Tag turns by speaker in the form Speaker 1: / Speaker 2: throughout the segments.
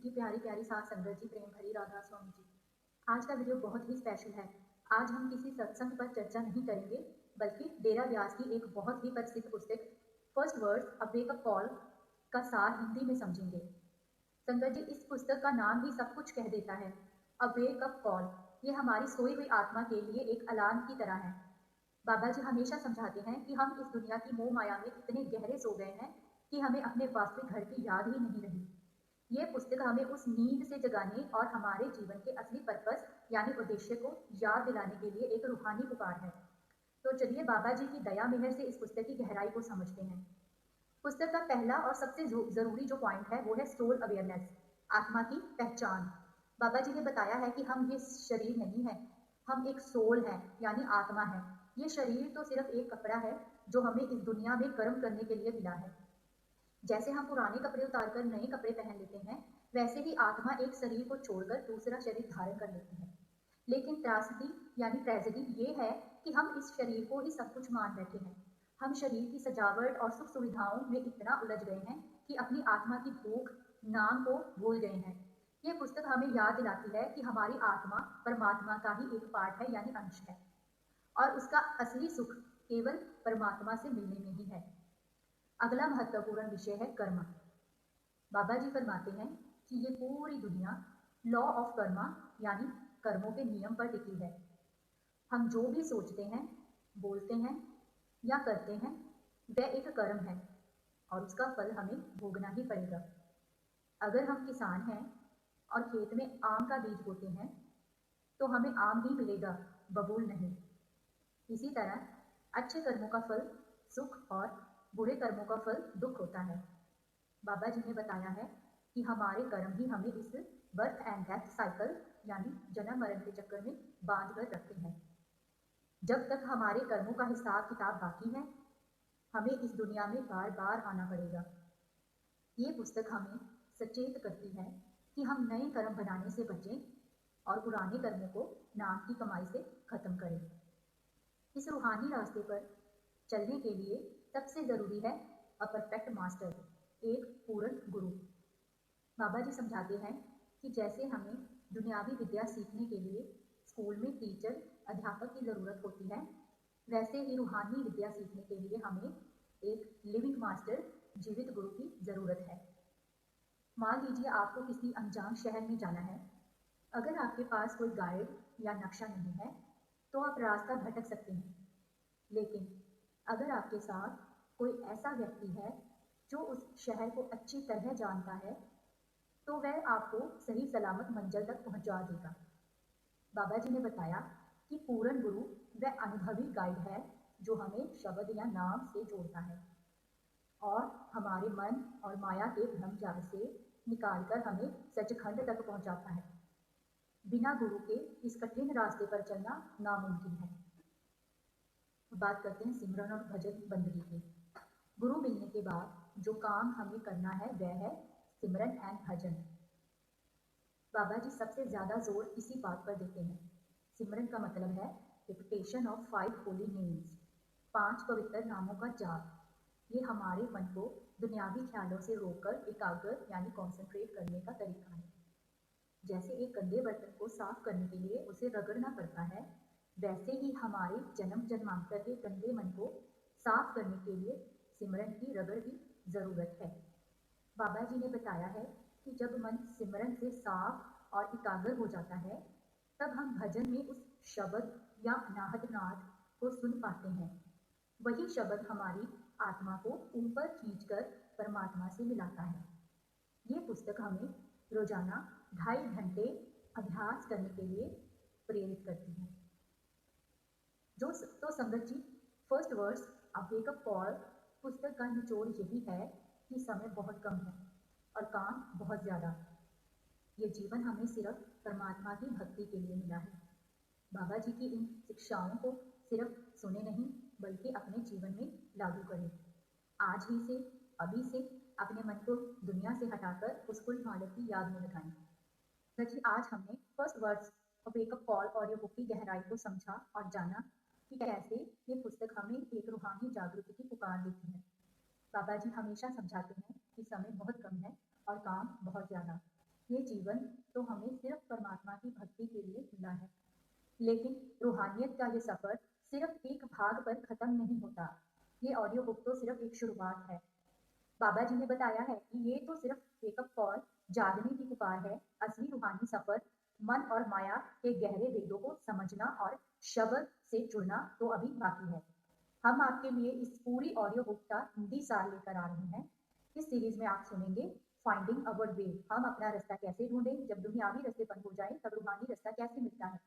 Speaker 1: जी प्यारी प्यारी साथ संगत जी, प्रेम भरी राधा स्वामी जी। आज का वीडियो बहुत ही स्पेशल है। आज हम किसी सत्संग पर चर्चा नहीं करेंगे, बल्कि डेरा व्यास की एक बहुत ही प्रसिद्ध पुस्तक first words a wake up call का सार हिंदी में समझेंगे। संगत जी, इस पुस्तक का नाम ही सब कुछ कह देता है। अ वेकअप कॉल, ये हमारी सोई हुई आत्मा के लिए एक अलार्म की तरह है। बाबा जी हमेशा समझाते हैं कि हम इस दुनिया की मोह माया में इतने गहरे सो गए हैं कि हमें अपने वास्तविक घर की याद ही नहीं रही। ये पुस्तक हमें उस नींद से जगाने और हमारे जीवन के असली पर्पस यानी उद्देश्य को याद दिलाने के लिए एक रूहानी पुकार है। तो चलिए बाबा जी की दया मेहर से इस पुस्तक की गहराई को समझते हैं। पुस्तक का पहला और सबसे जरूरी जो पॉइंट है वो है सोल अवेयरनेस, आत्मा की पहचान। बाबा जी ने बताया है कि हम ये शरीर नहीं है, हम एक सोल है यानी आत्मा है। ये शरीर तो सिर्फ एक कपड़ा है जो हमें इस दुनिया में कर्म करने के लिए मिला है। जैसे हम पुराने कपड़े उतारकर नए कपड़े पहन लेते हैं, वैसे ही आत्मा एक शरीर को छोड़कर दूसरा शरीर धारण कर लेती है। लेकिन त्रासदी यानी ट्रेजेडी ये है कि हम इस शरीर को ही सब कुछ मान बैठे हैं। हम शरीर की सजावट और सुख सुविधाओं में इतना उलझ गए हैं कि अपनी आत्मा की भूख, नाम को भूल गए हैं। ये पुस्तक हमें याद दिलाती है कि हमारी आत्मा परमात्मा का ही एक पार्ट है यानी अंश है, और उसका असली सुख केवल परमात्मा से मिलने में ही है। अगला महत्वपूर्ण विषय है कर्म। बाबा जी फरमाते हैं कि ये पूरी दुनिया लॉ ऑफ कर्मा यानी कर्मों के नियम पर टिकी है। हम जो भी सोचते हैं, बोलते हैं या करते हैं, वह एक कर्म है और उसका फल हमें भोगना ही पड़ेगा। अगर हम किसान हैं और खेत में आम का बीज बोते हैं तो हमें आम ही मिलेगा, बबूल नहीं। इसी तरह अच्छे कर्मों का फल सुख और बुरे कर्मों का फल दुख होता है। बाबा जी ने बताया है कि हमारे कर्म ही हमें इस बर्थ एंड डेथ साइकिल यानी जन्म मरण के चक्कर में बांध कर रखते हैं। जब तक हमारे कर्मों का हिसाब किताब बाकी है, हमें इस दुनिया में बार बार आना पड़ेगा। ये पुस्तक हमें सचेत करती है कि हम नए कर्म बनाने से बचें और पुराने कर्मों को नाम की कमाई से खत्म करें। इस रूहानी रास्ते पर चलने के लिए सबसे जरूरी है अ परफेक्ट मास्टर, एक पूर्ण गुरु। बाबा जी समझाते हैं कि जैसे हमें दुनियावी विद्या सीखने के लिए स्कूल में टीचर अध्यापक की ज़रूरत होती है, वैसे ही रूहानी विद्या सीखने के लिए हमें एक लिविंग मास्टर, जीवित गुरु की ज़रूरत है। मान लीजिए आपको किसी अनजान शहर में जाना है। अगर आपके पास कोई गाइड या नक्शा नहीं है तो आप रास्ता भटक सकते हैं, लेकिन अगर आपके साथ कोई ऐसा व्यक्ति है जो उस शहर को अच्छी तरह जानता है तो वह आपको सही सलामत मंजिल तक पहुंचा देगा। बाबा जी ने बताया कि पूर्ण गुरु वह अनुभवी गाइड है जो हमें शब्द या नाम से जोड़ता है और हमारे मन और माया के भ्रम जाल से निकालकर हमें सचखंड तक पहुंचाता है। बिना गुरु के इस कठिन रास्ते पर चलना नामुमकिन है। बात करते हैं सिमरन और भजन बंदगी की। गुरु मिलने के बाद जो काम हमें करना है वह है सिमरन एंड भजन। बाबा जी सबसे ज्यादा जोर इसी बात पर देते हैं। सिमरन का मतलब है रिपिटेशन ऑफ 5 होली नेम्स, 5 पवित्र नामों का जाप। ये हमारे मन को दुनियावी ख्यालों से रोककर एकाग्र यानी कॉन्सेंट्रेट करने का तरीका है। जैसे एक गंदे बर्तन को साफ करने के लिए उसे रगड़ना पड़ता है, वैसे ही हमारे जन्म जन्मांतर के गंदे मन को साफ करने के लिए सिमरन की रगड़ की जरूरत है। बाबा जी ने बताया है कि जब मन सिमरन से साफ और एकाग्र हो जाता है, तब हम भजन में उस शब्द या अनाहत नाद को सुन पाते हैं। वही शब्द हमारी आत्मा को ऊपर खींचकर परमात्मा से मिलाता है। ये पुस्तक हमें रोजाना 2.5 घंटे अभ्यास करने के लिए प्रेरित करती है। तो Sangat ji, first words a wake up call पुस्तक का निचोड़ यही है कि समय बहुत कम है और काम बहुत ज़्यादा। ये जीवन हमें सिर्फ परमात्मा की भक्ति के लिए मिला है। बाबा जी की इन शिक्षाओं को सिर्फ सुने नहीं बल्कि अपने जीवन में लागू करें। आज ही से, अभी से अपने मन को दुनिया से हटाकर उस कुल मालिक की याद में लगाएं। जी, आज हमने first words of wake up call audio book की गहराई को समझा और जाना कि कैसे ये पुस्तक हमें एक रूहानी जागृति की पुकार देती है। बाबा जी हमेशा समझाते हैं कि समय बहुत कम है और काम बहुत ज़्यादा। ये जीवन तो हमें सिर्फ परमात्मा की भक्ति के लिए मिला है, लेकिन रूहानियत का ये सफर सिर्फ एक भाग पर खत्म नहीं होता। ये ऑडियो बुक तो सिर्फ एक शुरुआत है। बाबा जी ने बताया है कि ये तो सिर्फ वेकअप कॉल, जागने की पुकार है। असली रूहानी सफर मन और माया के गहरे भेदों को समझना और शब्द से जुड़ना तो अभी बाकी है। हम आपके लिए इस पूरी ऑडियो बुक का हिंदी सार लेकर आ रहे हैं। इस सीरीज में आप सुनेंगे फाइंडिंग अवर वे, हम अपना रास्ता कैसे ढूंढें, जब दुनियावी रास्ते बंद हो जाए तब रूहानी रास्ता कैसे मिलता है।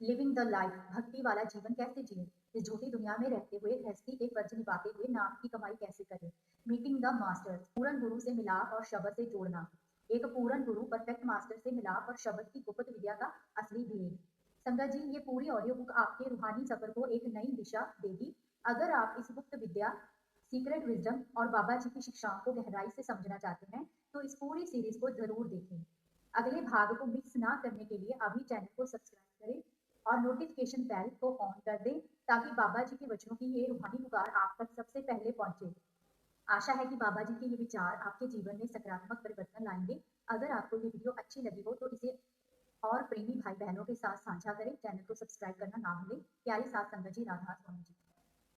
Speaker 1: लिविंग द लाइफ, भक्ति वाला जीवन कैसे जिए, इस झूठी दुनिया में रहते हुए गृहस्थी के फर्ज निभाते हुए नाम की कमाई कैसे करें। मीटिंग द मास्टर, पूर्ण गुरु से मिलाप और शब्द से जोड़ना। एक पूर्ण गुरु परफेक्ट मास्टर से मिलाप और शब्द की गुप्त विद्या का असली भेद। संगत जी, ये पूरी ऑडियो बुक आपके रूहानी सफर को एक नई दिशा देगी। अगर आप इस गुप्त विद्या, सीक्रेट विजडम और बाबा जी की शिक्षाओं को गहराई से समझना चाहते हैं तो इस पूरी सीरीज को जरूर देखें। अगले भाग को मिस ना करने के लिए अभी चैनल को सब्सक्राइब करें और नोटिफिकेशन बेल को ऑन कर दें, ताकि बाबा जी के वचनों की ये रूहानी पुकार आप तक सबसे पहले पहुंचे। आशा है कि बाबा जी के ये विचार आपके जीवन में सकारात्मक परिवर्तन लाएंगे। अगर आपको ये वीडियो अच्छी लगी हो तो इसे और प्रेमी भाई बहनों के साथ साझा करें। चैनल को सब्सक्राइब करना ना भूलें। प्यारी साथ संगत जी, राधा स्वामी जी।